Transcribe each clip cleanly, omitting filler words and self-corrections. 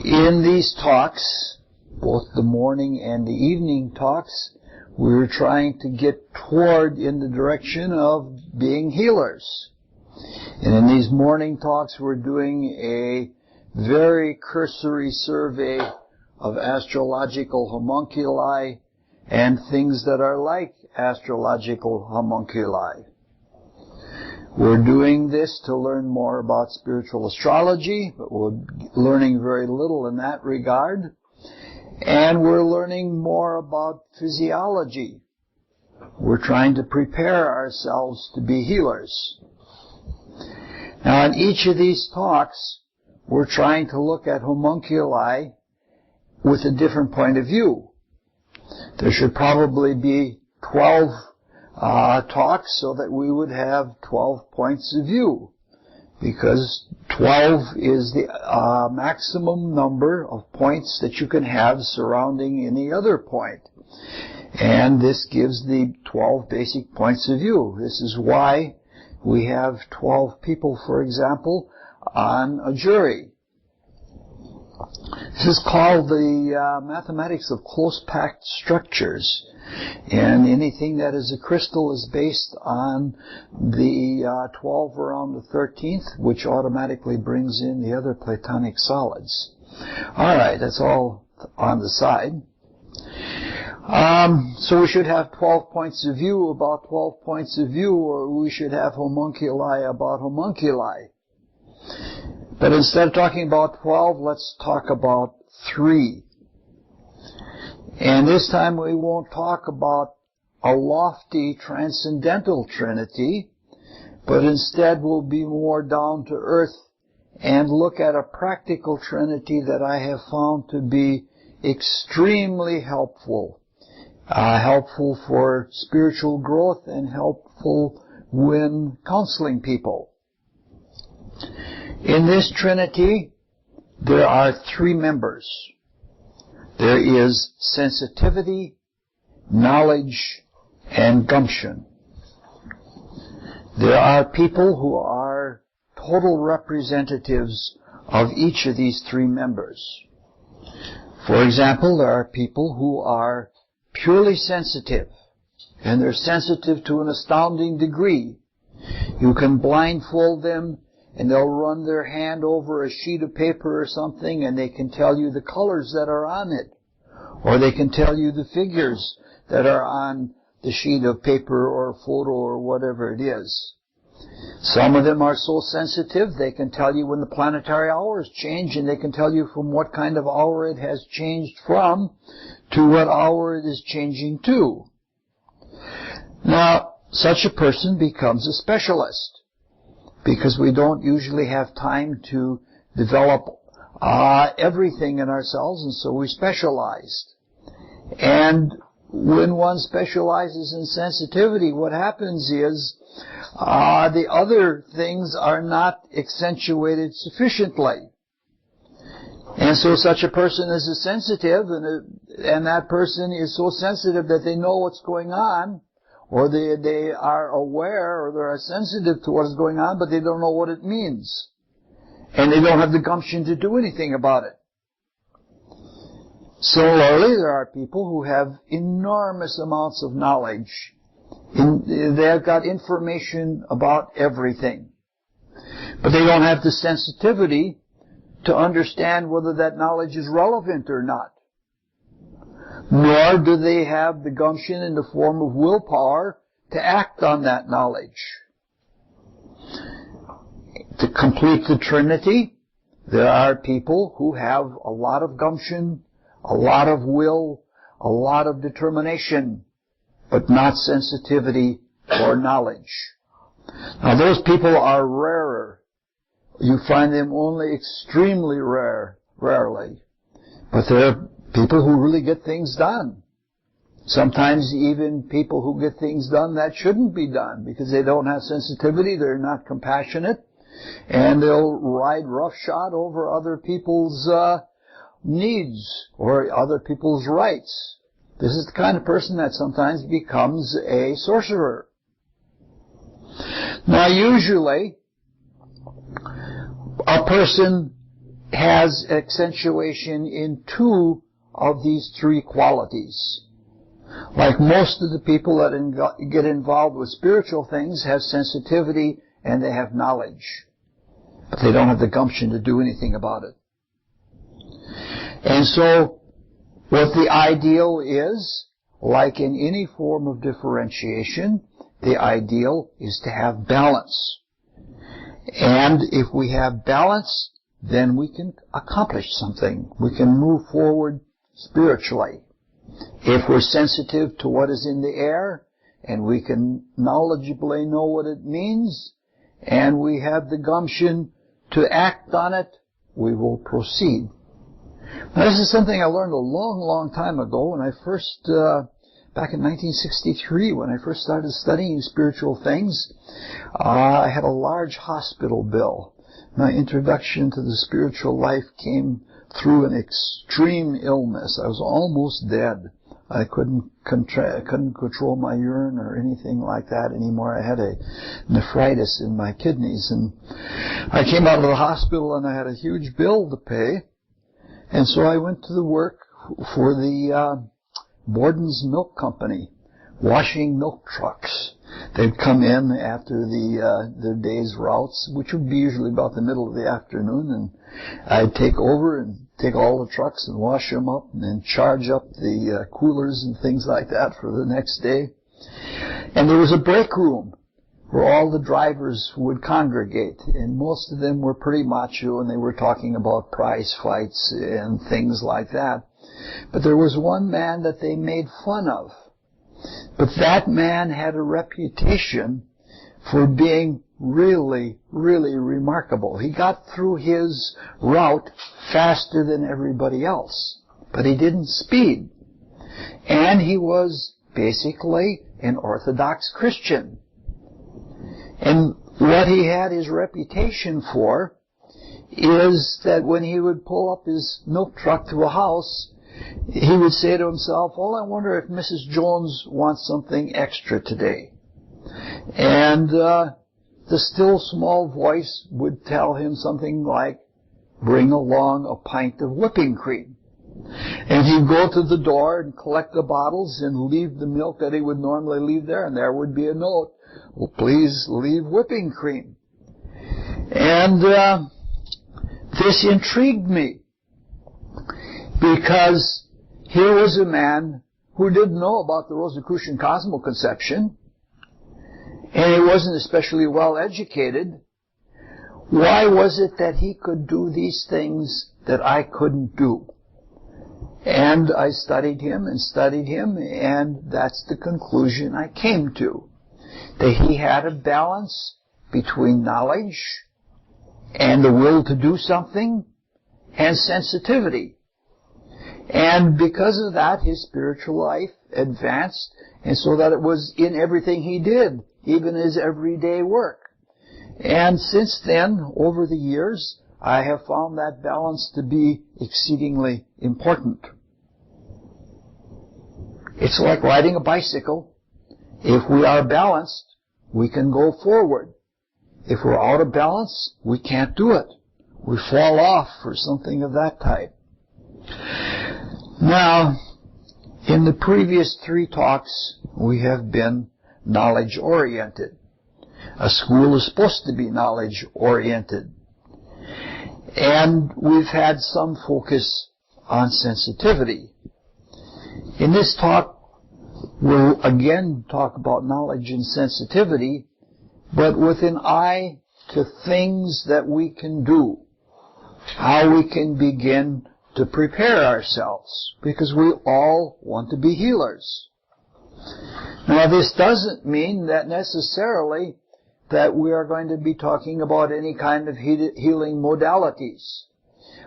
In these talks, both the morning and the evening talks, we're trying to get toward in the direction of being healers. And in these morning talks, we're doing a very cursory survey of astrological homunculi and things that are like astrological homunculi. We're doing this to learn more about spiritual astrology, but we're learning very little in that regard. And we're learning more about physiology. We're trying to prepare ourselves to be healers. Now, in each of these talks, we're trying to look at homunculi with a different point of view. There should probably be 12 talks so that we would have 12 points of view, because 12 is the maximum number of points that you can have surrounding any other point. And this gives the 12 basic points of view. This is why we have 12 people, for example, on a jury. This is called the mathematics of close-packed structures. And anything that is a crystal is based on the 12 around the 13th, which automatically brings in the other Platonic solids. All right, that's all on the side. So we should have 12 points of view about 12 points of view, or we should have homunculi about homunculi. But instead of talking about 12, let's talk about 3. And this time we won't talk about a lofty transcendental trinity, but instead we'll be more down to earth and look at a practical trinity that I have found to be extremely helpful. Helpful for spiritual growth and helpful when counseling people. In this trinity, there are 3 members. There is sensitivity, knowledge, and gumption. There are people who are total representatives of each of these 3 members. For example, there are people who are purely sensitive, and they're sensitive to an astounding degree. You can blindfold them, and they'll run their hand over a sheet of paper or something, and they can tell you the colors that are on it. Or they can tell you the figures that are on the sheet of paper or photo or whatever it is. Some of them are so sensitive, they can tell you when the planetary hours change, and they can tell you from what kind of hour it has changed from to what hour it is changing to. Now, such a person becomes a specialist, because we don't usually have time to develop everything in ourselves, and so we specialized. And when one specializes in sensitivity, what happens is the other things are not accentuated sufficiently. And so such a person is a sensitive, and that person is so sensitive that they know what's going on, or they are aware, or they are sensitive to what is going on, but they don't know what it means. And they don't have the gumption to do anything about it. Similarly, there are people who have enormous amounts of knowledge. They've got information about everything. But they don't have the sensitivity to understand whether that knowledge is relevant or not. Nor do they have the gumption in the form of willpower to act on that knowledge. To complete the trinity, there are people who have a lot of gumption, a lot of will, a lot of determination, but not sensitivity or knowledge. Now, those people are rarer. You find them only extremely rarely. But there are people who really get things done. Sometimes even people who get things done that shouldn't be done because they don't have sensitivity, they're not compassionate, and they'll ride roughshod over other people's needs or other people's rights. This is the kind of person that sometimes becomes a sorcerer. Now, usually, a person has accentuation in two of these three qualities. Like most of the people that get involved with spiritual things have sensitivity and they have knowledge, but they don't have the gumption to do anything about it. And so what the ideal is, like in any form of differentiation, the ideal is to have balance. And if we have balance, then we can accomplish something. We can move forward spiritually. If we're sensitive to what is in the air, and we can knowledgeably know what it means, and we have the gumption to act on it, we will proceed. Now, this is something I learned a long, long time ago when I first, back in 1963, when I first started studying spiritual things. I had a large hospital bill. My introduction to the spiritual life came through an extreme illness. I was almost dead. I couldn't control my urine or anything like that anymore. I had a nephritis in my kidneys, and I came out of the hospital and I had a huge bill to pay. And so I went to the work for the Borden's Milk Company, washing milk trucks. They'd come in after their day's routes, which would be usually about the middle of the afternoon, and I'd take over and take all the trucks and wash them up and then charge up the coolers and things like that for the next day. And there was a break room where all the drivers would congregate, and most of them were pretty macho, and they were talking about prize fights and things like that. But there was one man that they made fun of. But that man had a reputation for being really, really remarkable. He got through his route faster than everybody else, but he didn't speed. And he was basically an Orthodox Christian. And what he had his reputation for is that when he would pull up his milk truck to a house, he would say to himself, "Oh, I wonder if Mrs. Jones wants something extra today." And the still small voice would tell him something like, "Bring along a pint of whipping cream." And he'd go to the door and collect the bottles and leave the milk that he would normally leave there, and there would be a note, "Well, please leave whipping cream." And this intrigued me, because here was a man who didn't know about the Rosicrucian cosmoconception, and he wasn't especially well educated. Why was it that he could do these things that I couldn't do? And I studied him, and that's the conclusion I came to. That he had a balance between knowledge and the will to do something and sensitivity. And because of that, his spiritual life advanced, and so that it was in everything he did, even his everyday work. And since then, over the years, I have found that balance to be exceedingly important. It's like riding a bicycle. If we are balanced, we can go forward. If we're out of balance, we can't do it. We fall off or something of that type. Now, in the previous 3 talks, we have been knowledge-oriented. A school is supposed to be knowledge-oriented. And we've had some focus on sensitivity. In this talk, we'll again talk about knowledge and sensitivity, but with an eye to things that we can do, how we can begin to prepare ourselves, because we all want to be healers. Now, this doesn't mean that necessarily that we are going to be talking about any kind of healing modalities.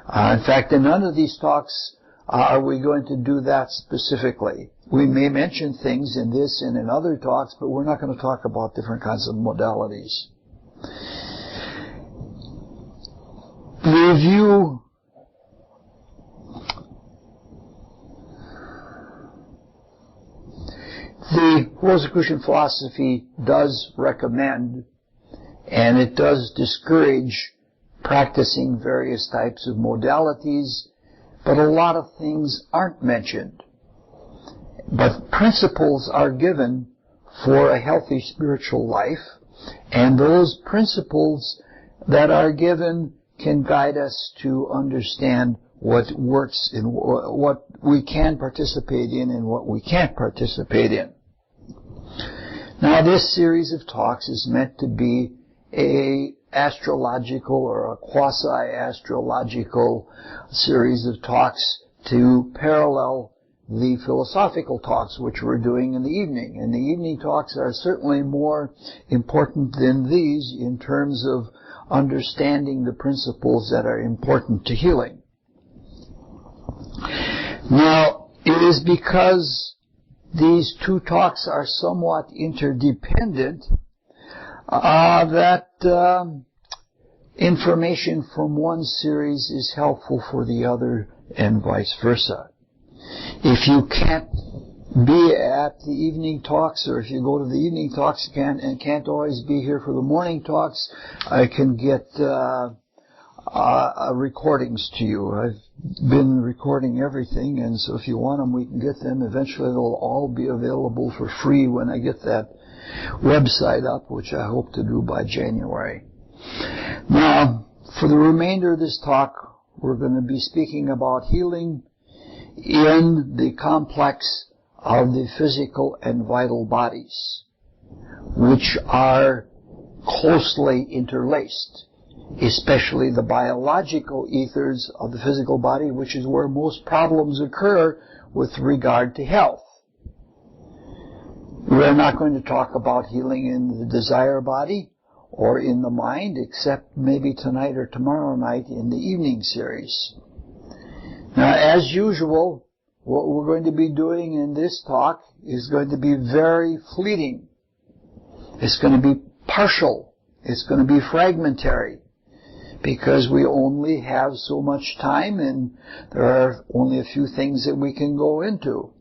In fact, in none of these talks are we going to do that specifically. We may mention things in this and in other talks, but we're not going to talk about different kinds of modalities. Review the Rosicrucian philosophy does recommend, and it does discourage, practicing various types of modalities, but a lot of things aren't mentioned. But principles are given for a healthy spiritual life, and those principles that are given can guide us to understand what works and what we can participate in and what we can't participate in. Now, this series of talks is meant to be a astrological or a quasi-astrological series of talks to parallel the philosophical talks which we're doing in the evening. And the evening talks are certainly more important than these in terms of understanding the principles that are important to healing. Now, it is because these two talks are somewhat interdependent that information from one series is helpful for the other and vice versa. If you can't be at the evening talks, or if you go to the evening talks and can't always be here for the morning talks, I can get recordings to you. I've been recording everything, and so if you want them, we can get them. Eventually they'll all be available for free when I get that website up, which I hope to do by January. Now, for the remainder of this talk, we're going to be speaking about healing in the complex of the physical and vital bodies, which are closely interlaced, especially the biological ethers of the physical body, which is where most problems occur with regard to health. We're not going to talk about healing in the desire body or in the mind, except maybe tonight or tomorrow night in the evening series. Now, as usual, what we're going to be doing in this talk is going to be very fleeting. It's going to be partial. It's going to be fragmentary, because we only have so much time and there are only a few things that we can go into.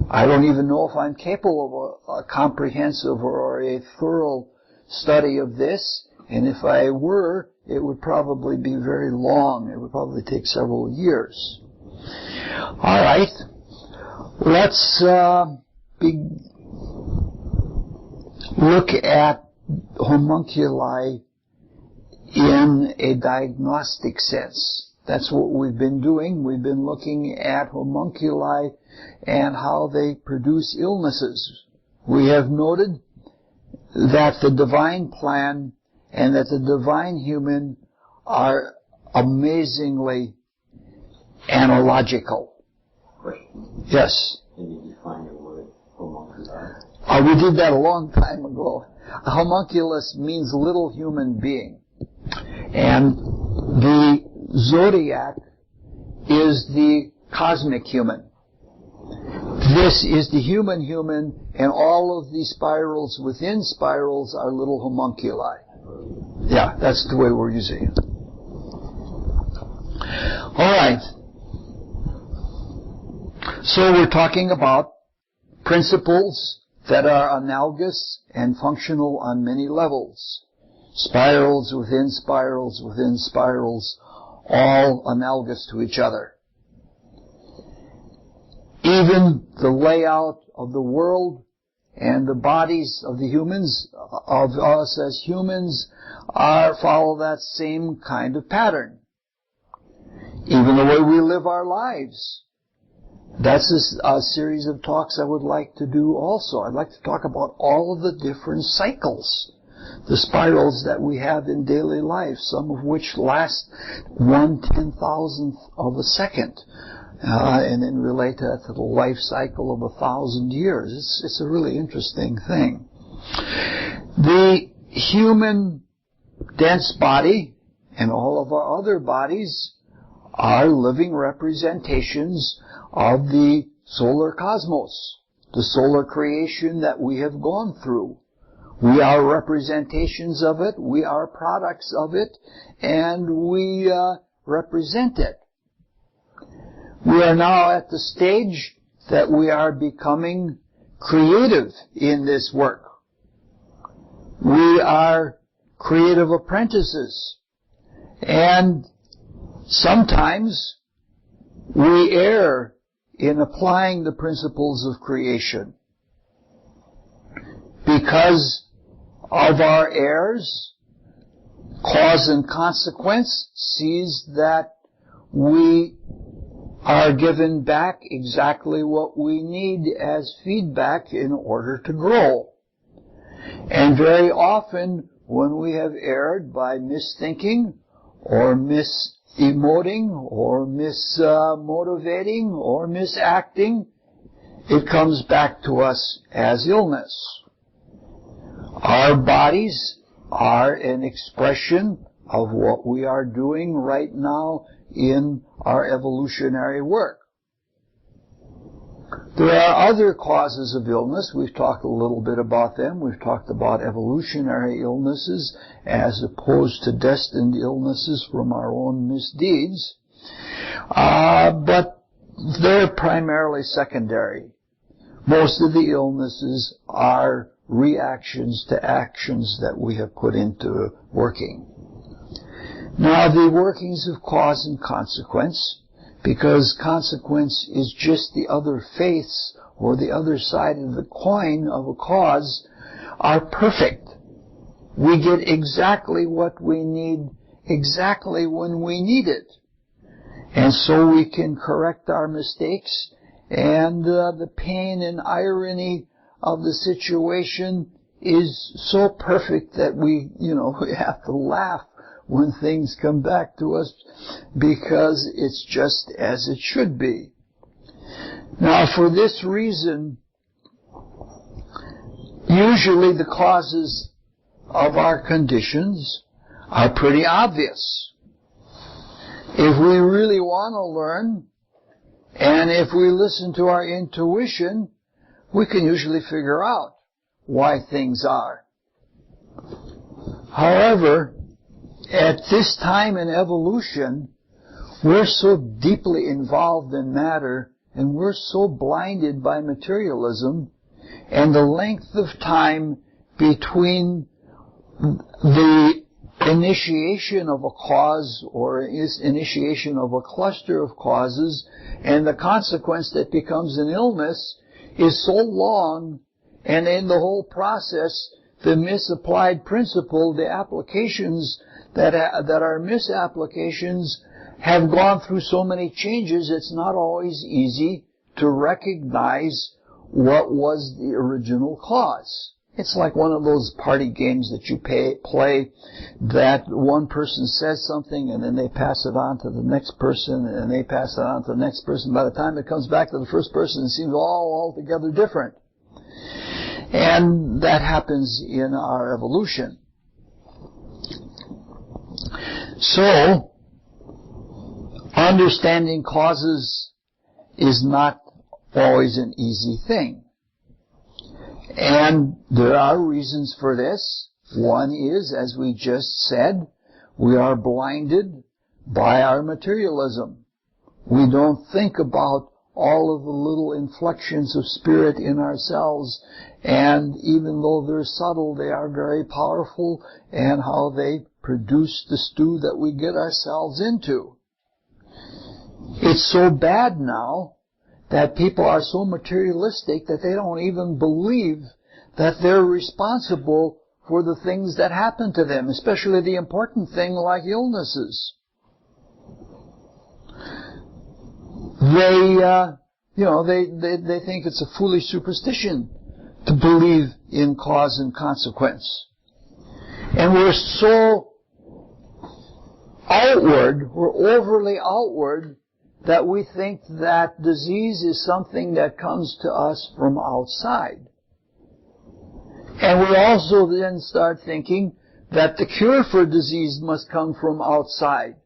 I don't even know if I'm capable of a comprehensive or a thorough study of this, and if I were, it would probably be very long. It would probably take several years. All right, let's look at homunculi in a diagnostic sense. That's what we've been doing. We've been looking at homunculi and how they produce illnesses. We have noted that the divine plan and that the divine human are amazingly analogical. Question. Yes. Can you define the word homunculi? We did that a long time ago. A homunculus means little human being. And the zodiac is the cosmic human. This is the human, and all of the spirals within spirals are little homunculi. Yeah, that's the way we're using it. All right. So we're talking about principles that are analogous and functional on many levels. Spirals within spirals within spirals, all analogous to each other. Even the layout of the world and the bodies of the humans, of us as humans, follow that same kind of pattern. Even the way we live our lives. That's a series of talks I would like to do also. I'd like to talk about all of the different cycles, the spirals that we have in daily life, some of which last 1/10,000th of a second, and then relate that to the life cycle of 1,000 years. It's a really interesting thing. The human dense body and all of our other bodies are living representations of the solar cosmos, the solar creation that we have gone through. We are representations of it, we are products of it, and we represent it. We are now at the stage that we are becoming creative in this work. We are creative apprentices, And sometimes we err in applying the principles of creation. Because of our errors, cause and consequence sees that we are given back exactly what we need as feedback in order to grow. And very often, when we have erred by misthinking, or misemoting, or mismotivating, or misacting, it comes back to us as illness. Our bodies are an expression of what we are doing right now in our evolutionary work. There are other causes of illness. We've talked a little bit about them. We've talked about evolutionary illnesses as opposed to destined illnesses from our own misdeeds. But they're primarily secondary. Most of the illnesses are reactions to actions that we have put into working. Now, the workings of cause and consequence, because consequence is just the other face or the other side of the coin of a cause, are perfect. We get exactly what we need exactly when we need it. And so we can correct our mistakes, and the pain and irony of the situation is so perfect that we have to laugh when things come back to us, because it's just as it should be. Now, for this reason, usually the causes of our conditions are pretty obvious. If we really want to learn, and if we listen to our intuition, we can usually figure out why things are. However, at this time in evolution, we're so deeply involved in matter, and we're so blinded by materialism, and the length of time between the initiation of a cause or initiation of a cluster of causes and the consequence that becomes an illness is so long, and in the whole process, the misapplied principle, the applications that are misapplications have gone through so many changes, it's not always easy to recognize what was the original cause. It's like one of those party games that you play that one person says something and then they pass it on to the next person and they pass it on to the next person. By the time it comes back to the first person, it seems all altogether different. And that happens in our evolution. So, understanding causes is not always an easy thing. And there are reasons for this. One is, as we just said, we are blinded by our materialism. We don't think about all of the little inflections of spirit in ourselves, and even though they're subtle, they are very powerful, and how they produce the stew that we get ourselves into. It's so bad now that people are so materialistic that they don't even believe that they're responsible for the things that happen to them, especially the important thing like illnesses. They think it's a foolish superstition to believe in cause and consequence. And we're so outward, we're overly outward, that we think that disease is something that comes to us from outside. And we also then start thinking that the cure for disease must come from outside.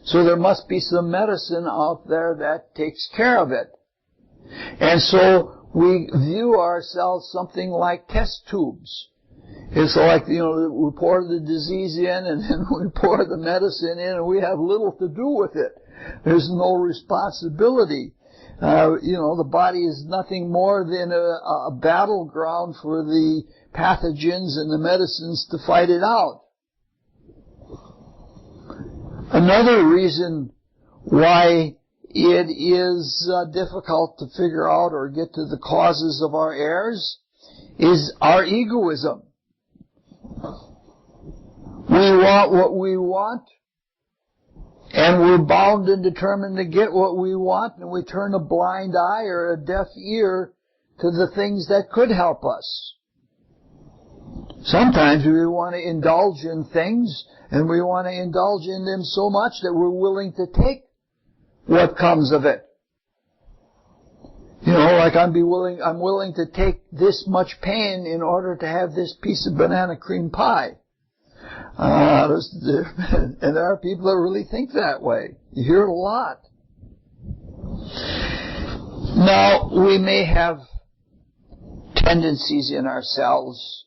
So there must be some medicine out there that takes care of it. And so we view ourselves something like test tubes. It's like, we pour the disease in and then we pour the medicine in and we have little to do with it. There's no responsibility. The body is nothing more than a battleground for the pathogens and the medicines to fight it out. Another reason why it is difficult to figure out or get to the causes of our errors is our egoism. We want what we want, and we're bound and determined to get what we want, and we turn a blind eye or a deaf ear to the things that could help us. Sometimes we want to indulge in things, and we want to indulge in them so much that we're willing to take what comes of it. You know, like I'm willing to take this much pain in order to have this piece of banana cream pie. And there are people that really think that way. You hear it a lot. Now, we may have tendencies in ourselves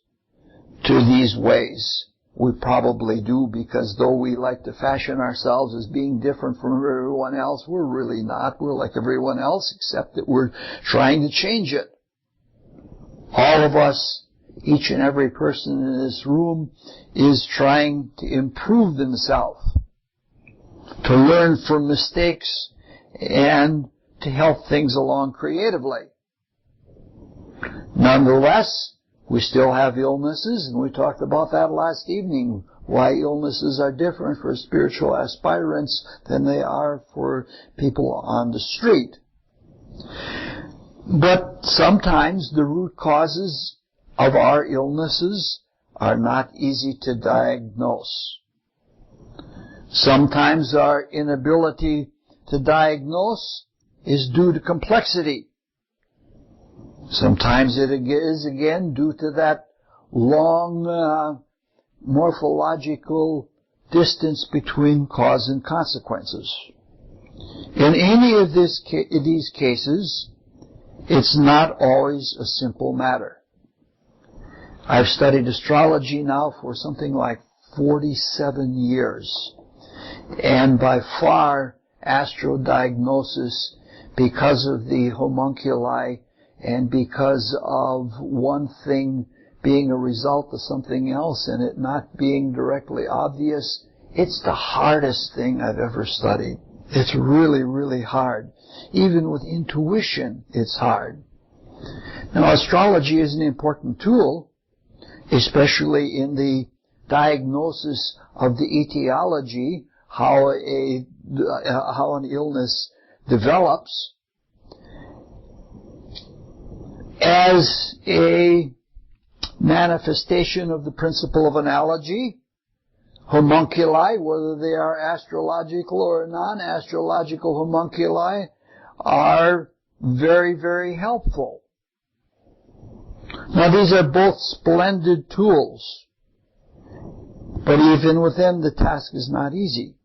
to these ways. We probably do, because though we like to fashion ourselves as being different from everyone else, we're really not. We're like everyone else, except that we're trying to change it. All of us, each and every person in this room, is trying to improve themselves, to learn from mistakes, and to help things along creatively. Nonetheless, we still have illnesses, and we talked about that last evening, why illnesses are different for spiritual aspirants than they are for people on the street. But sometimes the root causes of our illnesses are not easy to diagnose. Sometimes our inability to diagnose is due to complexity. Sometimes it is, again, due to that long morphological distance between cause and consequences. In any of these cases, it's not always a simple matter. I've studied astrology now for something like 47 years. And by far, astrodiagnosis, because of the homunculi and because of one thing being a result of something else and it not being directly obvious, it's the hardest thing I've ever studied. It's really, really hard. Even with intuition, it's hard. Now, astrology is an important tool, especially in the diagnosis of the etiology, how an illness develops, as a manifestation of the principle of analogy. Homunculi, whether they are astrological or non-astrological homunculi, are very, very helpful. Now, these are both splendid tools, but even with them, the task is not easy.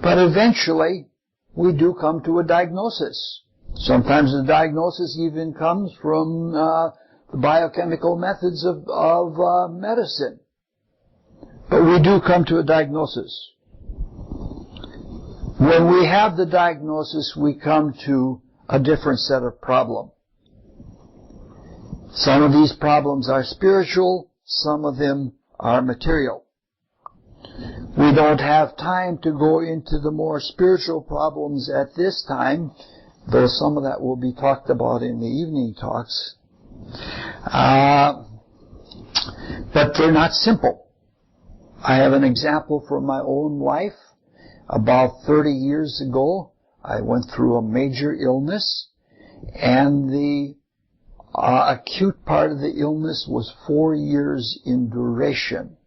But eventually, we do come to a diagnosis. Sometimes the diagnosis even comes from the biochemical methods of medicine. But we do come to a diagnosis. When we have the diagnosis, we come to a different set of problems. Some of these problems are spiritual, some of them are material. We don't have time to go into the more spiritual problems at this time, though some of that will be talked about in the evening talks. But they're not simple. I have an example from my own life. About 30 years ago, I went through a major illness, and the acute part of the illness was 4 years in duration.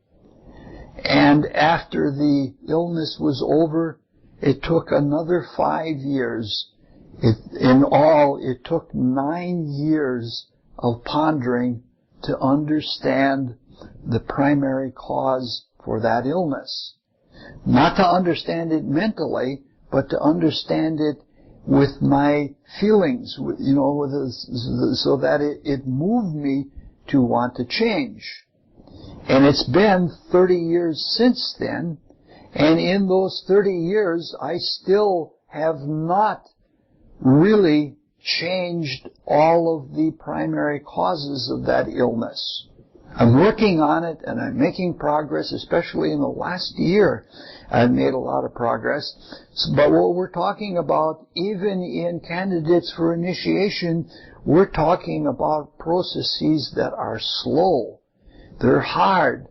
And after the illness was over, it took another 5 years. In all, it took 9 years of pondering to understand the primary cause for that illness. Not to understand it mentally, but to understand it with my feelings, so that it moved me to want to change. And it's been 30 years since then, and in those 30 years, I still have not really changed all of the primary causes of that illness. I'm working on it, and I'm making progress, especially in the last year. I've made a lot of progress. But what we're talking about, even in candidates for initiation, we're talking about processes that are slow. They're hard.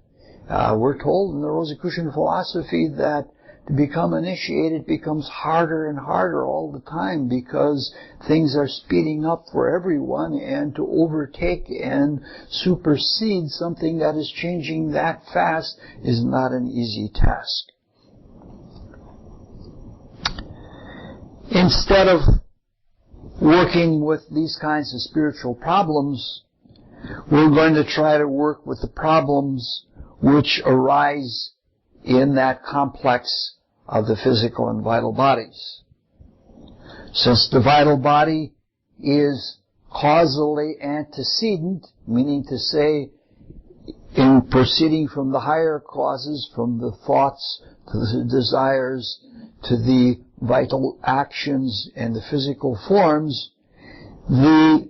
We're told in the Rosicrucian philosophy that to become initiated becomes harder and harder all the time because things are speeding up for everyone, and to overtake and supersede something that is changing that fast is not an easy task. Instead of working with these kinds of spiritual problems, we're going to try to work with the problems which arise in that complex of the physical and vital bodies. Since the vital body is causally antecedent, meaning to say, in proceeding from the higher causes, from the thoughts to the desires to the vital actions and the physical forms, the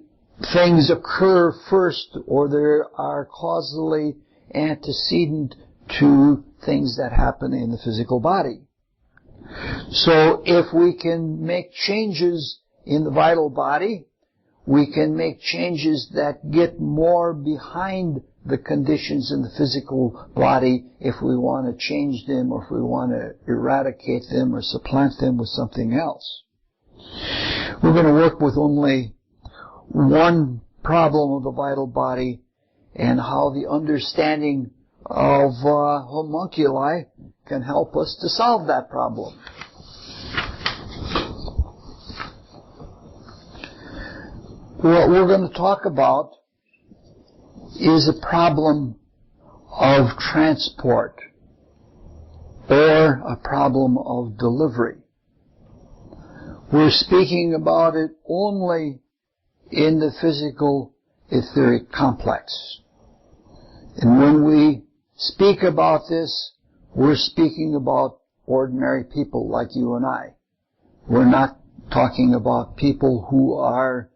things occur first, or they are causally antecedent to things that happen in the physical body. So if we can make changes in the vital body, we can make changes that get more behind the conditions in the physical body if we want to change them, or if we want to eradicate them or supplant them with something else. We're going to work with only one problem of the vital body, and how the understanding of homunculi can help us to solve that problem. What we're going to talk about is a problem of transport, or a problem of delivery. We're speaking about it only in the physical etheric complex. And when we speak about this, we're speaking about ordinary people like you and I. We're not talking about people who are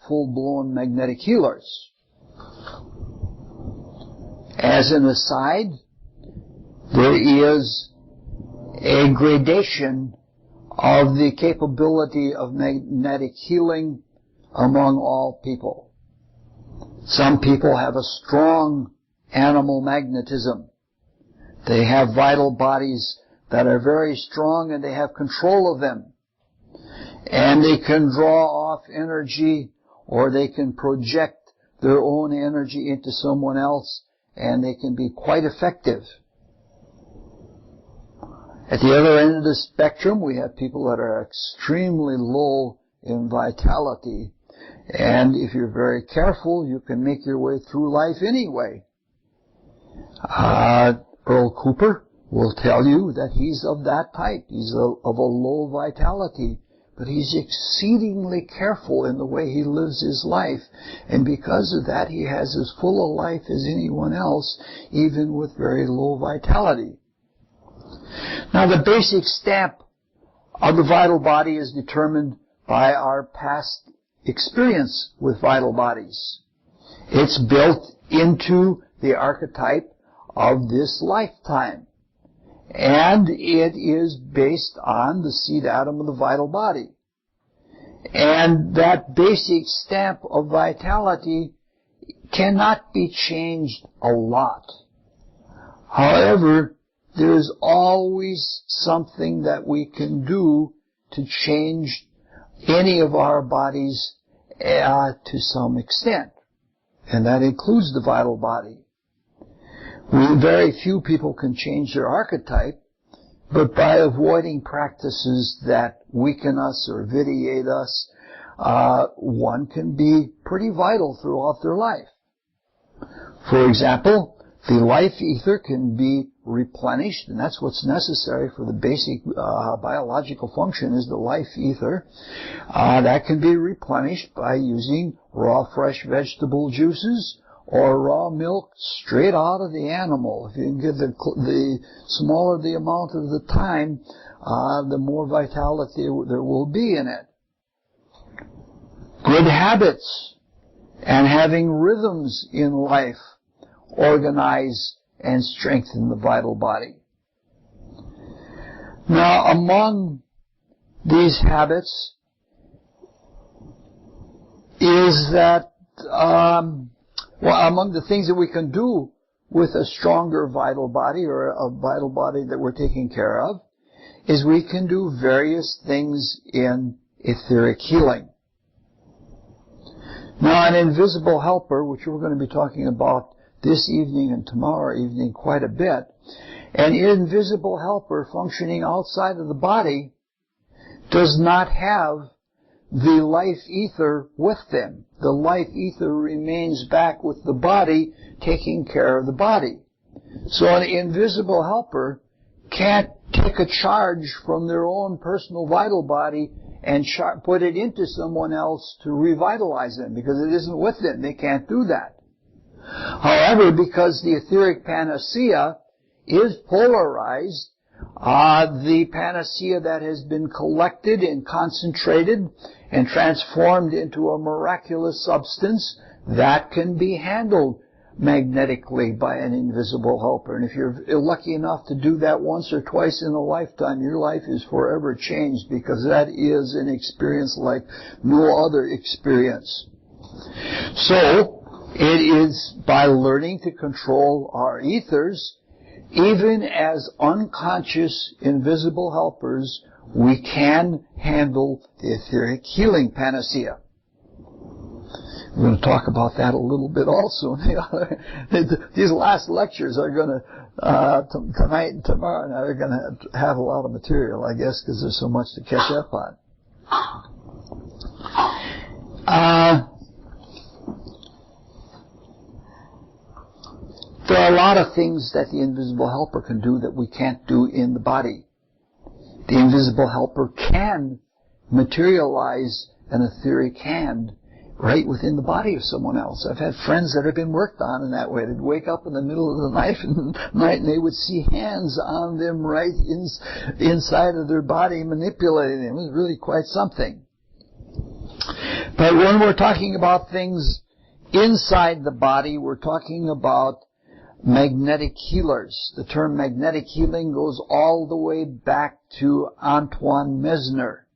full-blown magnetic healers. As an aside, there is a gradation of the capability of magnetic healing among all people. Some people have a strong animal magnetism. They have vital bodies that are very strong, and they have control of them. And they can draw off energy, or they can project their own energy into someone else, and they can be quite effective. At the other end of the spectrum, we have people that are extremely low in vitality. And if you're very careful, you can make your way through life anyway. Earl Cooper will tell you that he's of that type. He's of a low vitality. But he's exceedingly careful in the way he lives his life. And because of that, he has as full a life as anyone else, even with very low vitality. Now, the basic stamp of the vital body is determined by our past experience with vital bodies. It's built into the archetype of this lifetime. And it is based on the seed atom of the vital body. And that basic stamp of vitality cannot be changed a lot. However, there is always something that we can do to change any of our bodies to some extent. And that includes the vital body. Very few people can change their archetype, but by avoiding practices that weaken us or vitiate us, one can be pretty vital throughout their life. For example, the life ether can be replenished, and that's what's necessary for the basic biological function is the life ether. That can be replenished by using raw fresh vegetable juices or raw milk straight out of the animal. If you can get the smaller the amount of the time, the more vitality there will be in it. Good habits and having rhythms in life organize and strengthen the vital body. Now, among these habits is that, among the things that we can do with a stronger vital body, or a vital body that we're taking care of, is we can do various things in etheric healing. Now, an invisible helper, which we're going to be talking about this evening and tomorrow evening quite a bit, an invisible helper functioning outside of the body does not have the life ether with them. The life ether remains back with the body, taking care of the body. So an invisible helper can't take a charge from their own personal vital body and put it into someone else to revitalize them, because it isn't with them. They can't do that. However, because the etheric panacea is polarized, the panacea that has been collected and concentrated and transformed into a miraculous substance, that can be handled magnetically by an invisible helper. And if you're lucky enough to do that once or twice in a lifetime, your life is forever changed, because that is an experience like no other experience. So, it is by learning to control our ethers, even as unconscious invisible helpers, we can handle the etheric healing panacea. We're going to talk about that a little bit also. These last lectures are going to, tonight and tomorrow night, are going to have a lot of material, I guess, because there's so much to catch up on. There are a lot of things that the invisible helper can do that we can't do in the body. The invisible helper can materialize an etheric hand right within the body of someone else. I've had friends that have been worked on in that way. They'd wake up in the middle of the night and they would see hands on them right inside of their body manipulating them. It was really quite something. But when we're talking about things inside the body, we're talking about magnetic healers. The term magnetic healing goes all the way back to Antoine Mesmer.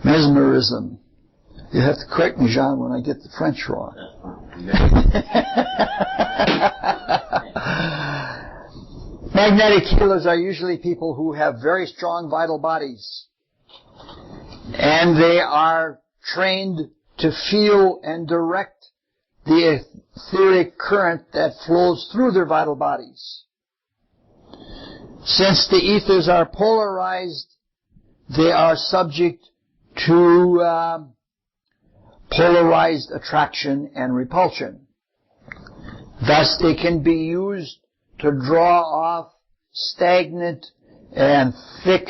Mesmerism. You have to correct me, Jean, when I get the French wrong. Magnetic healers are usually people who have very strong vital bodies. And they are trained to feel and direct the etheric current that flows through their vital bodies. Since the ethers are polarized, they are subject to polarized attraction and repulsion. Thus, they can be used to draw off stagnant and thick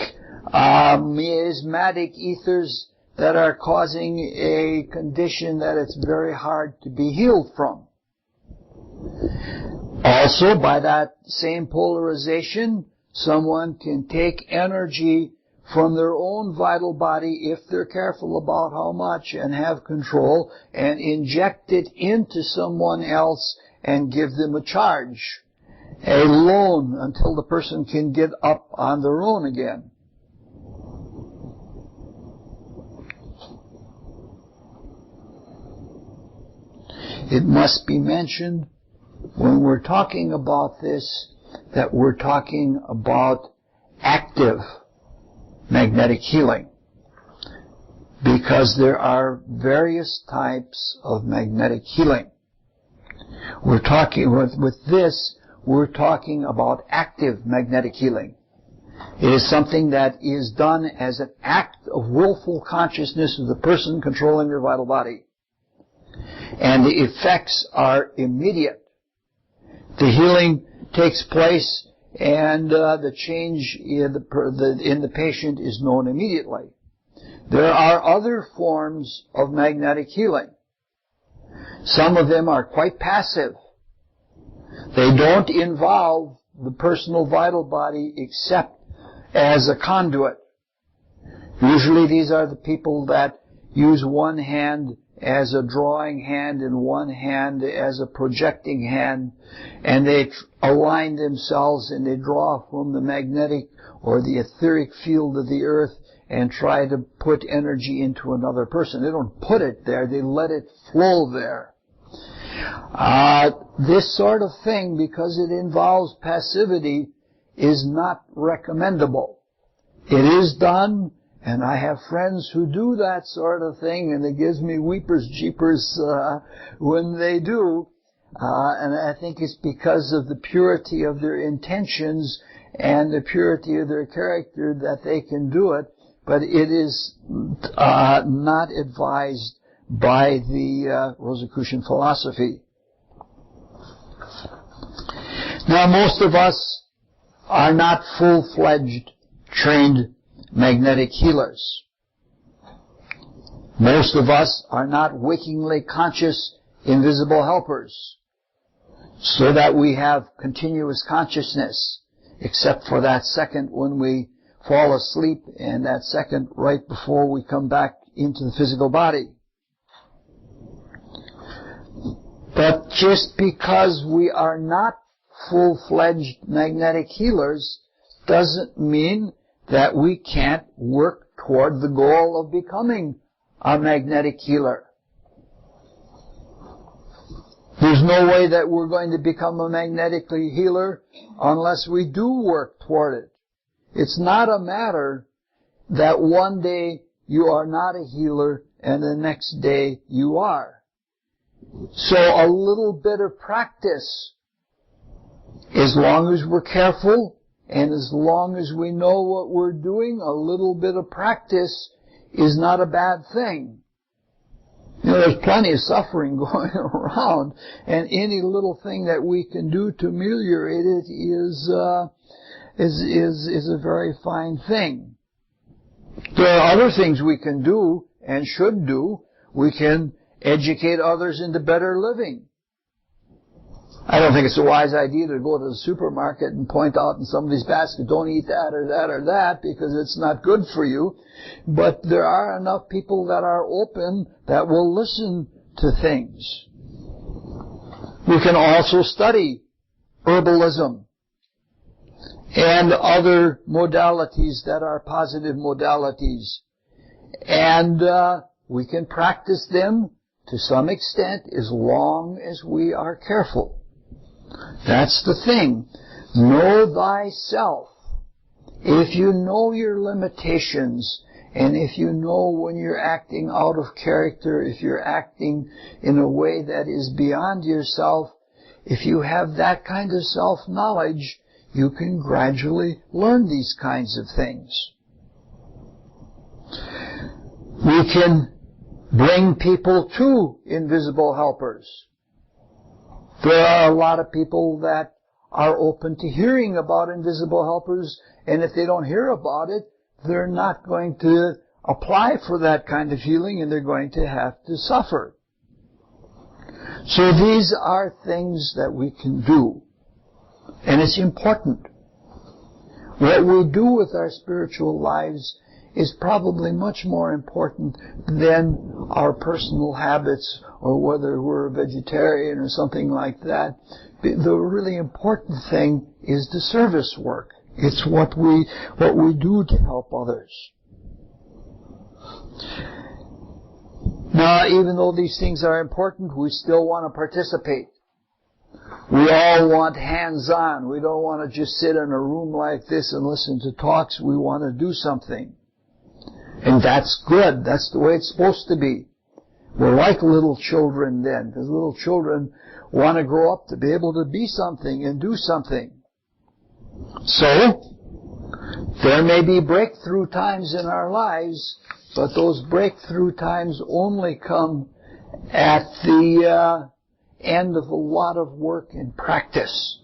miasmatic ethers that are causing a condition that it's very hard to be healed from. Also, by that same polarization, someone can take energy from their own vital body, if they're careful about how much and have control, and inject it into someone else and give them a charge, a loan, until the person can get up on their own again. It must be mentioned when we're talking about this that we're talking about active magnetic healing, because there are various types of magnetic healing. We're talking we're talking about active magnetic healing. It is something that is done as an act of willful consciousness of the person controlling their vital body. And the effects are immediate. The healing takes place and the change in the patient is known immediately. There are other forms of magnetic healing. Some of them are quite passive. They don't involve the personal vital body except as a conduit. Usually these are the people that use one hand as a drawing hand and one hand as a projecting hand, and they align themselves and they draw from the magnetic or the etheric field of the earth and try to put energy into another person. They don't put it there, they let it flow there. This sort of thing, because it involves passivity, is not recommendable. It is done, and I have friends who do that sort of thing, and it gives me weepers jeepers when they do. And I think it's because of the purity of their intentions and the purity of their character that they can do it, but it is not advised by the Rosicrucian philosophy. Now, most of us are not full-fledged, trained magnetic healers. Most of us are not wakingly conscious invisible helpers, so that we have continuous consciousness, except for that second when we fall asleep and that second right before we come back into the physical body. But just because we are not full-fledged magnetic healers doesn't mean that we can't work toward the goal of becoming a magnetic healer. There's no way that we're going to become a magnetic healer unless we do work toward it. It's not a matter that one day you are not a healer and the next day you are. So a little bit of practice, as long as we're careful and as long as we know what we're doing, a little bit of practice is not a bad thing. You know, there's plenty of suffering going around, and any little thing that we can do to ameliorate it is a very fine thing. There are other things we can do and should do. We can educate others into better living. I don't think it's a wise idea to go to the supermarket and point out in somebody's basket, don't eat that or that or that, because it's not good for you. But there are enough people that are open that will listen to things. We can also study herbalism and other modalities that are positive modalities. And we can practice them to some extent as long as we are careful. That's the thing. Know thyself. If you know your limitations, and if you know when you're acting out of character, if you're acting in a way that is beyond yourself, if you have that kind of self-knowledge, you can gradually learn these kinds of things. We can bring people to invisible helpers. There are a lot of people that are open to hearing about invisible helpers, and if they don't hear about it, they're not going to apply for that kind of healing, and they're going to have to suffer. So these are things that we can do, and it's important. What we do with our spiritual lives is probably much more important than our personal habits or whether we're a vegetarian or something like that. The really important thing is the service work. It's what we do to help others. Now, even though these things are important, we still want to participate. We all want hands-on. We don't want to just sit in a room like this and listen to talks. We want to do something. And that's good. That's the way it's supposed to be. We're like little children then, because little children want to grow up to be able to be something and do something. So, there may be breakthrough times in our lives, but those breakthrough times only come at the end of a lot of work and practice.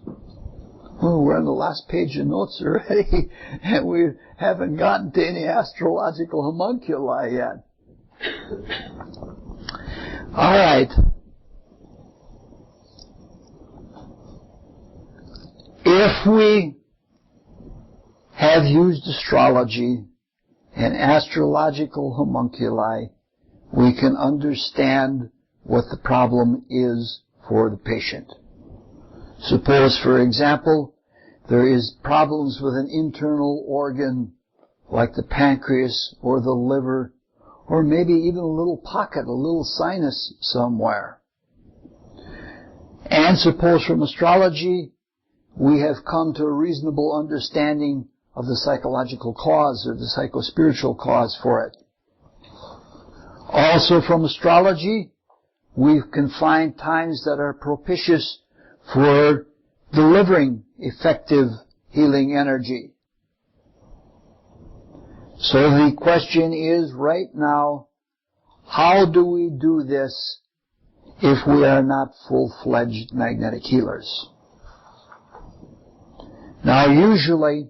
Oh, we're on the last page of notes already, and we haven't gotten to any astrological homunculi yet. All right. If we have used astrology and astrological homunculi, we can understand what the problem is for the patient. Suppose, for example, there is problems with an internal organ like the pancreas or the liver, or maybe even a little pocket, a little sinus somewhere. And suppose from astrology we have come to a reasonable understanding of the psychological cause or the psychospiritual cause for it. Also from astrology, we can find times that are propitious for delivering effective healing energy. So the question is right now, how do we do this if we are not full-fledged magnetic healers? Now usually,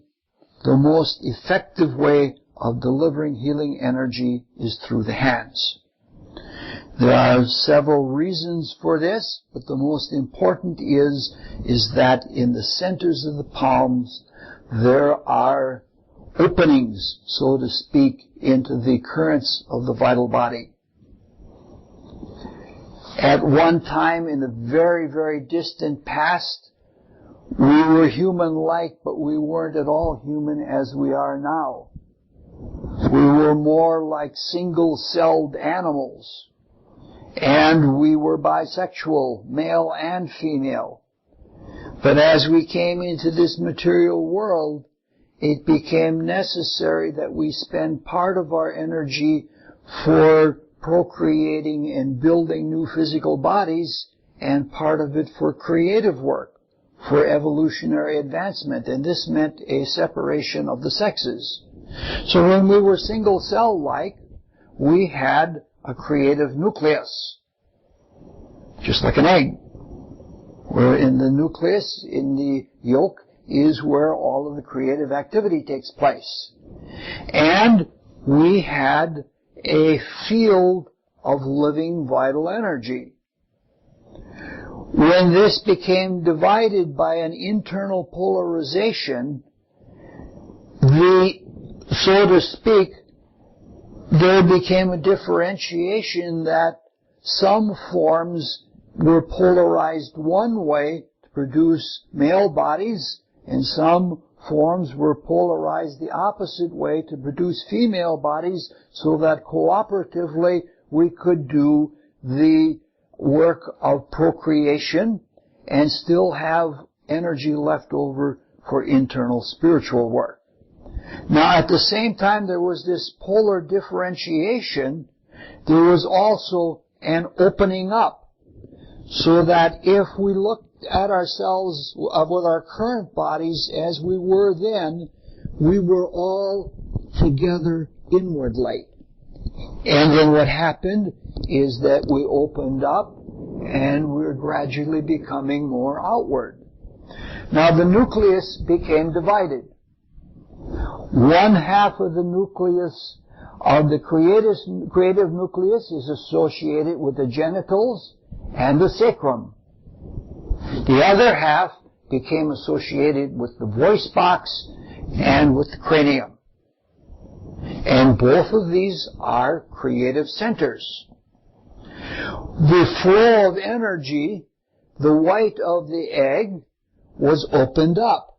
the most effective way of delivering healing energy is through the hands. There are several reasons for this, but the most important is that in the centers of the palms there are openings, so to speak, into the currents of the vital body. At one time in the very, very distant past, we were human-like, but we weren't at all human as we are now. We were more like single-celled animals. And we were bisexual, male and female. But as we came into this material world, it became necessary that we spend part of our energy for procreating and building new physical bodies, and part of it for creative work, for evolutionary advancement. And this meant a separation of the sexes. So when we were single-cell-like, we had a creative nucleus, just like an egg, where in the nucleus, in the yolk, is where all of the creative activity takes place. And we had a field of living vital energy. When this became divided by an internal polarization, so to speak, there became a differentiation that some forms were polarized one way to produce male bodies, and some forms were polarized the opposite way to produce female bodies, so that cooperatively we could do the work of procreation and still have energy left over for internal spiritual work. Now, at the same time there was this polar differentiation, there was also an opening up, so that if we looked at ourselves with our current bodies as we were then, we were all together inwardly. And then what happened is that we opened up and we're gradually becoming more outward. Now the nucleus became divided. One half of the nucleus of the creative nucleus is associated with the genitals and the sacrum. The other half became associated with the voice box and with the cranium. And both of these are creative centers. The flow of energy, the white of the egg, was opened up.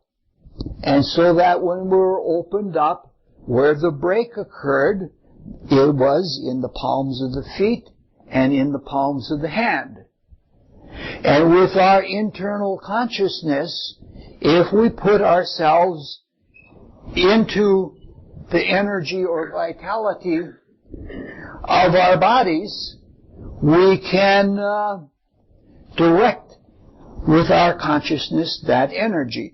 And so that when we were opened up, where the break occurred, it was in the palms of the feet and in the palms of the hand. And with our internal consciousness, if we put ourselves into the energy or vitality of our bodies, we can direct with our consciousness that energy.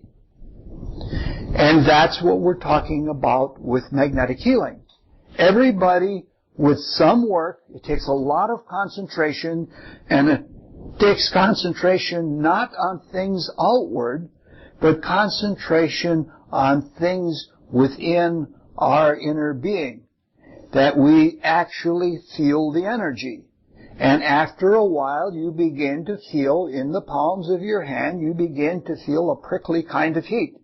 And that's what we're talking about with magnetic healing. Everybody with some work, it takes a lot of concentration, and it takes concentration not on things outward, but concentration on things within our inner being, that we actually feel the energy. And after a while, you begin to feel in the palms of your hand, you begin to feel a prickly kind of heat.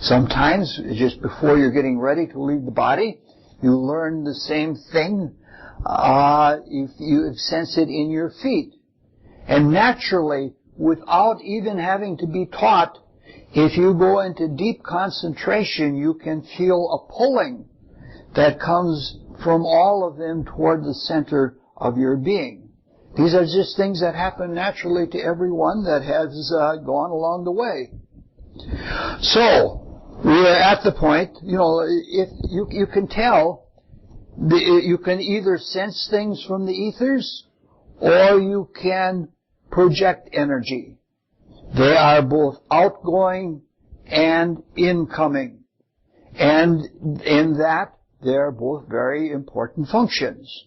Sometimes, just before you're getting ready to leave the body, you learn the same thing if you sense it in your feet. And naturally, without even having to be taught, if you go into deep concentration, you can feel a pulling that comes from all of them toward the center of your being. These are just things that happen naturally to everyone that has gone along the way. So, we're at the point, if you can tell, you can either sense things from the ethers, or you can project energy. They are both outgoing and incoming. And in that, they're both very important functions.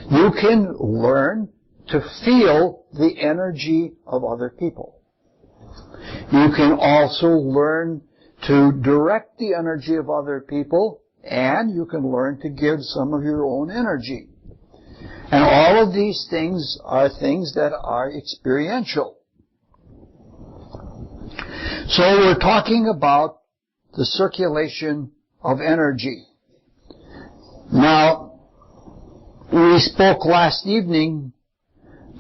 You can learn to feel the energy of other people. You can also learn to direct the energy of other people, and you can learn to give some of your own energy. And all of these things are things that are experiential. So we're talking about the circulation of energy. Now, we spoke last evening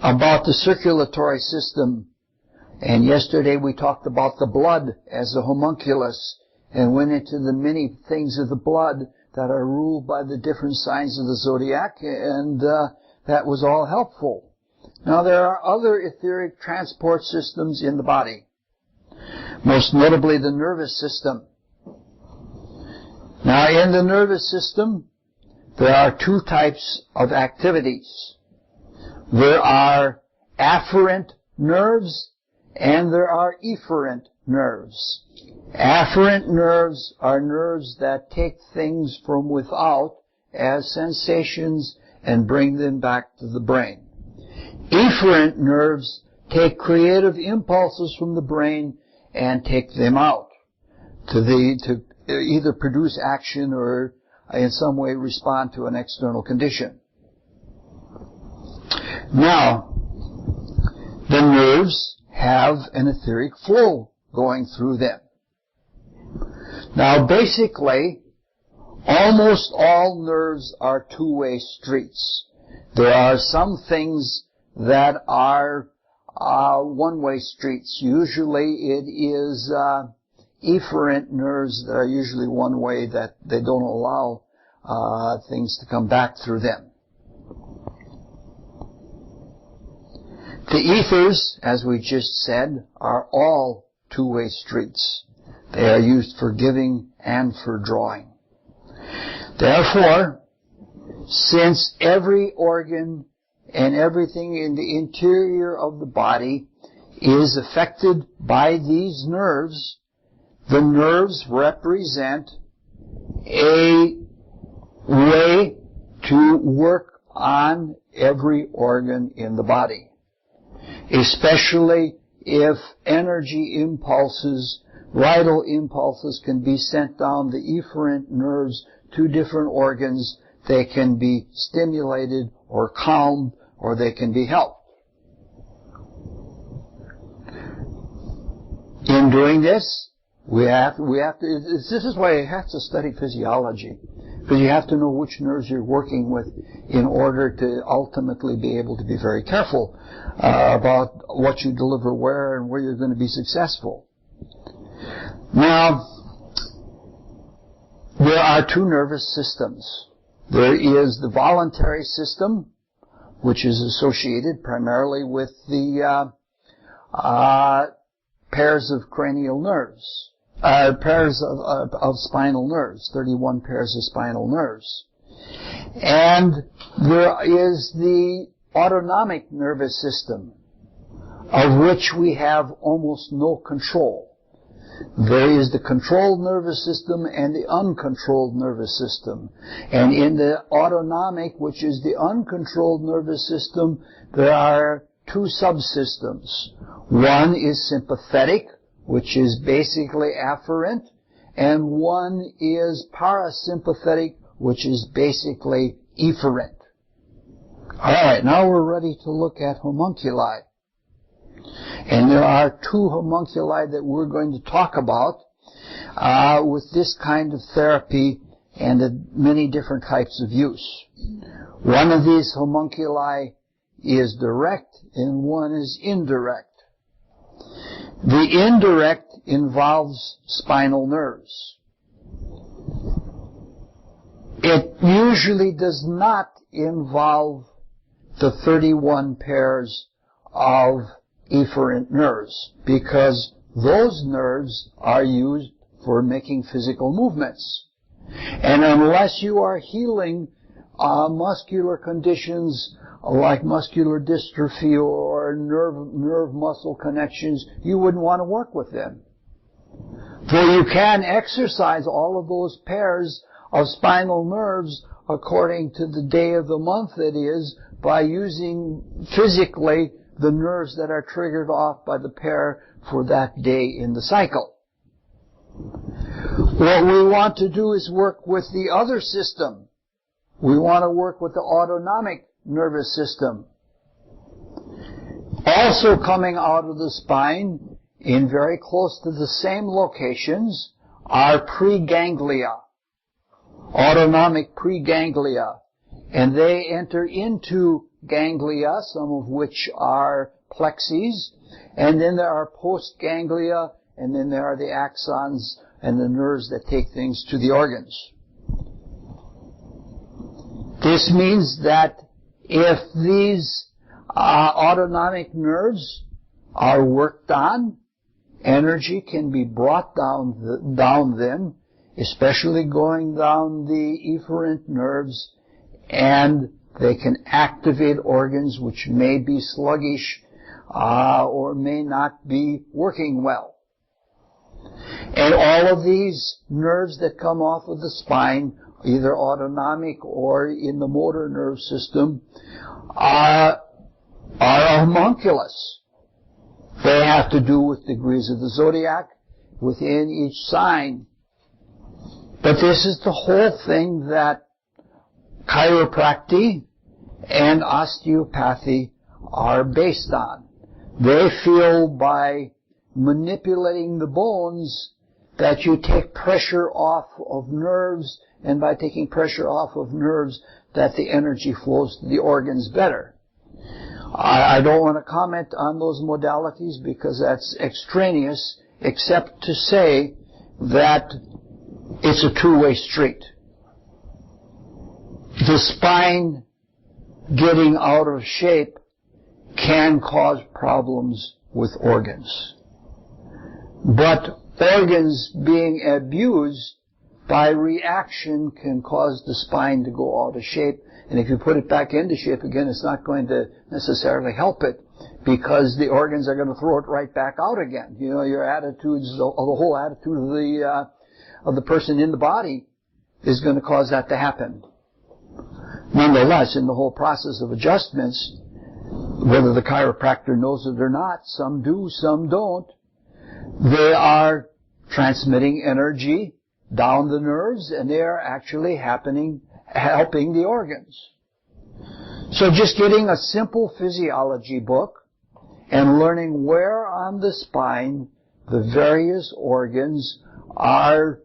about the circulatory system, and yesterday we talked about the blood as a homunculus and went into the many things of the blood that are ruled by the different signs of the zodiac, and that was all helpful. Now, there are other etheric transport systems in the body, most notably the nervous system. Now, in the nervous system, there are two types of activities. There are afferent nerves and there are efferent nerves. Afferent nerves are nerves that take things from without as sensations and bring them back to the brain. Efferent nerves take creative impulses from the brain and take them out to either produce action or in some way respond to an external condition. Now, the nerves have an etheric flow going through them. Now, basically, almost all nerves are two-way streets. There are some things that are one-way streets. Usually it is efferent nerves that are usually one way, that they don't allow things to come back through them. The ethers, as we just said, are all two-way streets. They are used for giving and for drawing. Therefore, since every organ and everything in the interior of the body is affected by these nerves, the nerves represent a way to work on every organ in the body, especially if energy impulses, vital impulses can be sent down the efferent nerves to different organs. They can be stimulated or calmed, or they can be helped. In doing this, this is why you have to study physiology, because you have to know which nerves you're working with in order to ultimately be able to be very careful about what you deliver where and where you're going to be successful. Now, there are two nervous systems. There is the voluntary system, which is associated primarily with the pairs of cranial nerves, pairs of spinal nerves, 31 pairs of spinal nerves. And there is the autonomic nervous system, of which we have almost no control. There is the controlled nervous system and the uncontrolled nervous system. And in the autonomic, which is the uncontrolled nervous system, there are two subsystems. One is sympathetic, which is basically afferent, and one is parasympathetic, which is basically efferent. Alright, now we're ready to look at homunculi. And there are two homunculi that we're going to talk about with this kind of therapy and many different types of use. One of these homunculi is direct and one is indirect. The indirect involves spinal nerves. It usually does not involve the 31 pairs of efferent nerves, because those nerves are used for making physical movements. And unless you are healing muscular conditions like muscular dystrophy or nerve muscle connections, you wouldn't want to work with them. Though you can exercise all of those pairs of spinal nerves according to the day of the month it is, by using physically the nerves that are triggered off by the pair for that day in the cycle. What we want to do is work with the other system. We want to work with the autonomic nervous system. Also coming out of the spine, in very close to the same locations, are preganglia, autonomic preganglia. And they enter into ganglia, some of which are plexes, and then there are postganglia, and then there are the axons and the nerves that take things to the organs. This means that if these autonomic nerves are worked on, energy can be brought down them, especially going down the efferent nerves, and they can activate organs which may be sluggish or may not be working well. And all of these nerves that come off of the spine, either autonomic or in the motor nerve system, are homunculus. They have to do with degrees of the zodiac within each sign. But this is the whole thing that chiropractic and osteopathy are based on. They feel by manipulating the bones that you take pressure off of nerves, and by taking pressure off of nerves that the energy flows to the organs better. I don't want to comment on those modalities because that's extraneous, except to say that it's a two-way street. The spine getting out of shape can cause problems with organs. But organs being abused by reaction can cause the spine to go out of shape. And if you put it back into shape again, it's not going to necessarily help it, because the organs are going to throw it right back out again. You know, your attitudes, the whole attitude of the person in the body is going to cause that to happen. Nonetheless, in the whole process of adjustments, whether the chiropractor knows it or not, some do, some don't, they are transmitting energy down the nerves, and they are actually helping the organs. So just getting a simple physiology book and learning where on the spine the various organs are,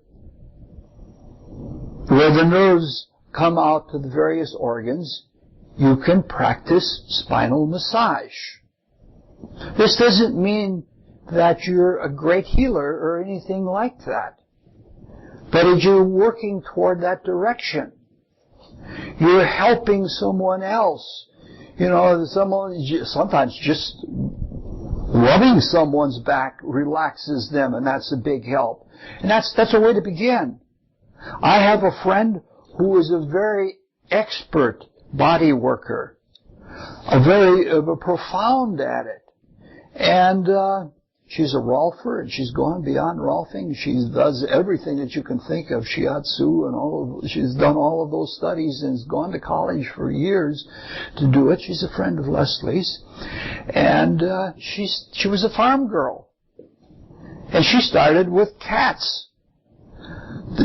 where the nerves come out to the various organs, you can practice spinal massage. This doesn't mean that you're a great healer or anything like that, but you're working toward that direction. You're helping someone else. You know, sometimes just rubbing someone's back relaxes them, and that's a big help. And that's a way to begin. I have a friend who is a very expert body worker, a profound at it. And she's a Rolfer, and she's gone beyond Rolfing. She does everything that you can think of, shiatsu, and she's done all of those studies and has gone to college for years to do it. She's a friend of Leslie's. And she was a farm girl. And she started with cats.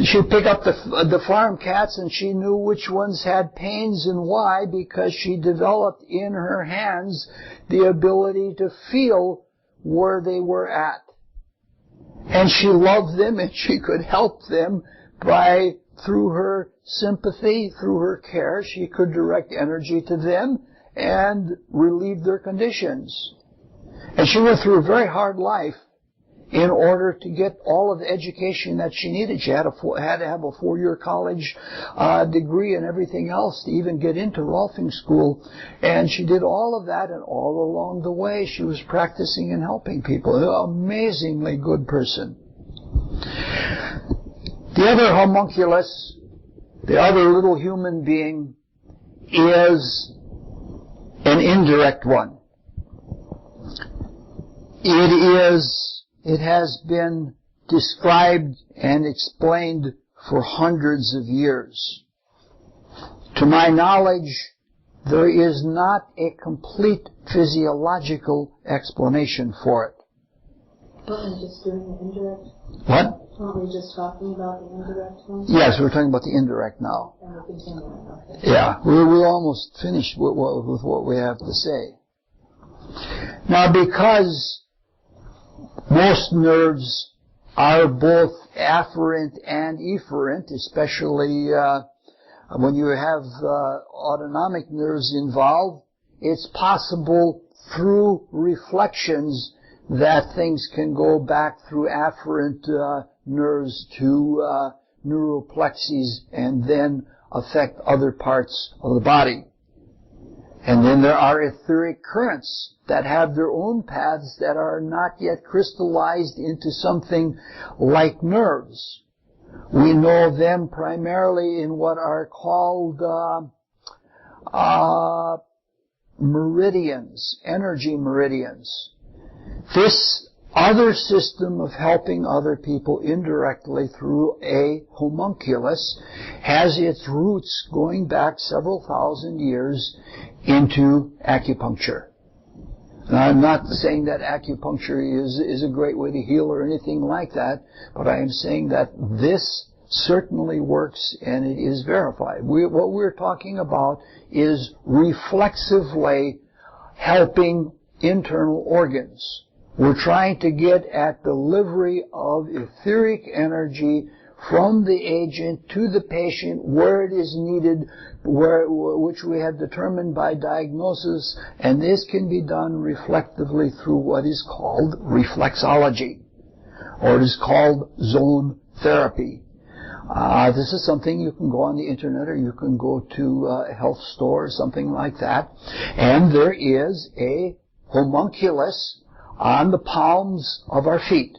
She'd pick up the farm cats, and she knew which ones had pains and why, because she developed in her hands the ability to feel where they were at. And she loved them, and she could help them by through her sympathy, through her care, she could direct energy to them and relieve their conditions. And she went through a very hard life in order to get all of the education that she needed. She had to have a 4-year college degree and everything else to even get into Rolfing School. And she did all of that, and all along the way she was practicing and helping people. An amazingly good person. The other homunculus, the other little human being, is an indirect one. It has been described and explained for hundreds of years. To my knowledge, there is not a complete physiological explanation for it. Aren't we just doing the indirect? What? Aren't we just talking about the indirect one? Yes, we're talking about the indirect now. And we're continuing, okay. Yeah, we're almost finished with what we have to say. Now, because most nerves are both afferent and efferent, especially when you have autonomic nerves involved, it's possible through reflections that things can go back through afferent nerves to neuroplexes and then affect other parts of the body. And then there are etheric currents that have their own paths that are not yet crystallized into something like nerves. We know them primarily in what are called meridians, energy meridians. This other system of helping other people indirectly through a homunculus has its roots going back several thousand years into acupuncture. And I'm not saying that acupuncture is a great way to heal or anything like that, but I am saying that this certainly works and it is verified. What we're talking about is reflexively helping internal organs. We're trying to get at delivery of etheric energy from the agent to the patient where it is needed, which we have determined by diagnosis, and this can be done reflectively through what is called reflexology, or it is called zone therapy. This is something you can go on the internet or you can go to a health store or something like that, and there is a homunculus on the palms of our feet.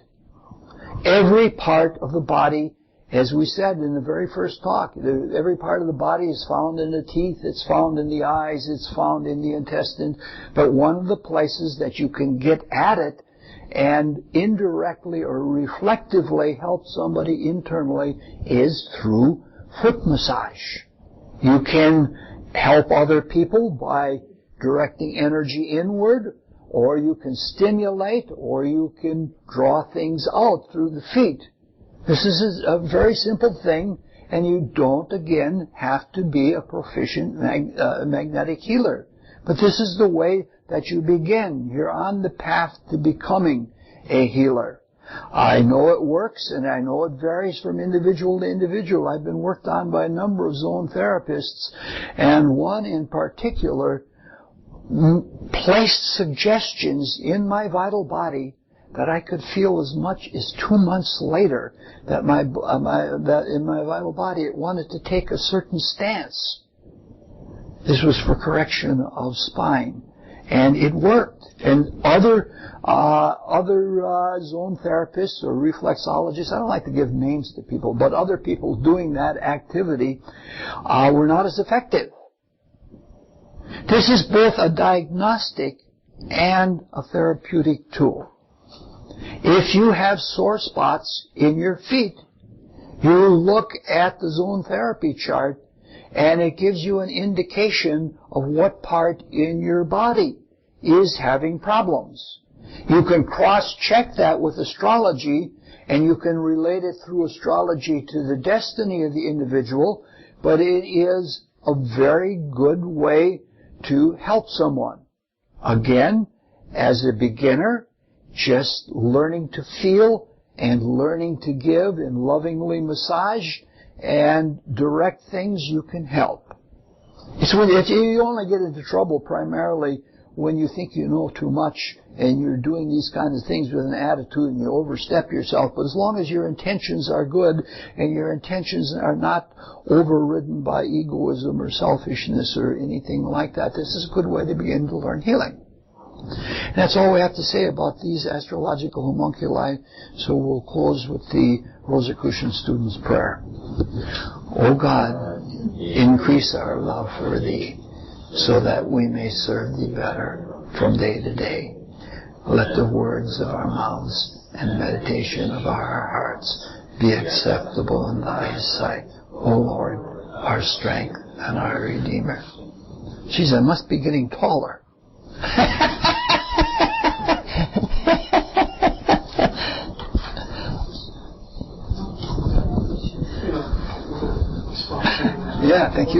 Every part of the body, as we said in the very first talk, every part of the body is found in the teeth, it's found in the eyes, it's found in the intestine, but one of the places that you can get at it and indirectly or reflectively help somebody internally is through foot massage. You can help other people by directing energy inward, or you can stimulate, or you can draw things out through the feet. This is a very simple thing, and you don't, again, have to be a proficient magnetic healer. But this is the way that you begin. You're on the path to becoming a healer. I know it works, and I know it varies from individual to individual. I've been worked on by a number of zone therapists, and one in particular placed suggestions in my vital body that I could feel as much as 2 months later that in my vital body it wanted to take a certain stance. This was for correction of spine, and it worked. And other zone therapists or reflexologists, I don't like to give names to people, but other people doing that activity were not as effective. This is both a diagnostic and a therapeutic tool. If you have sore spots in your feet, you look at the zone therapy chart and it gives you an indication of what part in your body is having problems. You can cross-check that with astrology, and you can relate it through astrology to the destiny of the individual, but it is a very good way to help someone. Again, as a beginner, just learning to feel and learning to give and lovingly massage and direct things you can help. You only get into trouble primarily when you think you know too much and you're doing these kinds of things with an attitude and you overstep yourself. But as long as your intentions are good and your intentions are not overridden by egoism or selfishness or anything like that, this is a good way to begin to learn healing. And that's all we have to say about these astrological homunculi, so we'll close with the Rosicrucian student's prayer. O God, increase our love for Thee, so that we may serve Thee better from day to day. Let the words of our mouths and meditation of our hearts be acceptable in Thy sight, O Lord, our strength and our Redeemer. Geez, I must be getting taller. Yeah, thank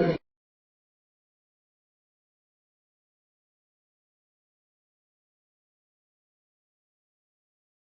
you.